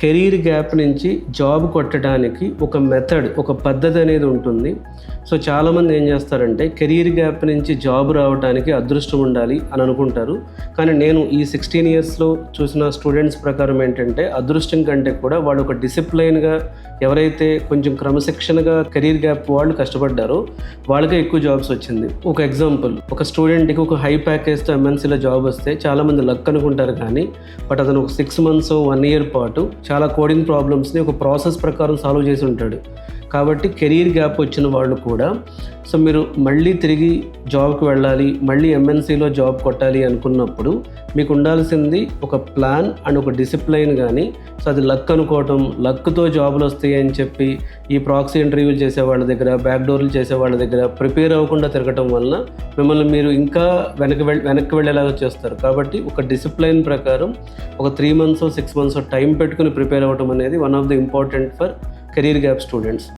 Career gap నుంచి job కొట్టడానికి ఒక మెథడ్, ఒక పద్ధతి అనేది ఉంటుంది. సో చాలామంది ఏం చేస్తారంటే కెరీర్ గ్యాప్ నుంచి జాబ్ రావడానికి అదృష్టం ఉండాలి అని అనుకుంటారు. కానీ నేను ఈ 16 ఇయర్స్లో చూసిన స్టూడెంట్స్ ప్రకారం ఏంటంటే అదృష్టం కంటే కూడా వాళ్ళు ఒక డిసిప్లైన్గా, ఎవరైతే కొంచెం క్రమశిక్షణగా కెరీర్ గ్యాప్ వాళ్ళు కష్టపడ్డారో వాళ్ళకే ఎక్కువ జాబ్స్ వచ్చింది. ఒక ఎగ్జాంపుల్, ఒక స్టూడెంట్కి ఒక హై ప్యాకేజ్తో ఎంఎన్సీలో జాబ్ వస్తే చాలామంది లక్ అనుకుంటారు. కానీ బట్ అతను ఒక 6 months 1 year పాటు చాలా కోడింగ్ ప్రాబ్లమ్స్ని ఒక ప్రాసెస్ ప్రకారం సాల్వ్ చేసి ఉంటాడు. కాబట్టి కెరీర్ గ్యాప్ వచ్చిన వాళ్ళు కూడా సో మీరు మళ్ళీ తిరిగి జాబ్కి వెళ్ళాలి, మళ్ళీ ఎంఎన్సీలో జాబ్ కొట్టాలి అనుకున్నప్పుడు మీకు ఉండాల్సింది ఒక ప్లాన్ అండ్ ఒక డిసిప్లైన్. కానీ సో అది లక్ అనుకోవటం, లక్తో జాబులు వస్తాయి అని చెప్పి ఈ ప్రాక్సీ ఇంటర్వ్యూలు చేసే వాళ్ళ దగ్గర, బ్యాక్ డోర్లు చేసే వాళ్ళ దగ్గర ప్రిపేర్ అవ్వకుండా తిరగటం వలన మిమ్మల్ని మీరు ఇంకా వెనక్కి వెళ్ళేలాగా చేస్తారు. కాబట్టి ఒక డిసిప్లైన్ ప్రకారం ఒక 3 months 6 months టైం పెట్టుకుని ప్రిపేర్ అవ్వటం అనేది one of the important for career gap students.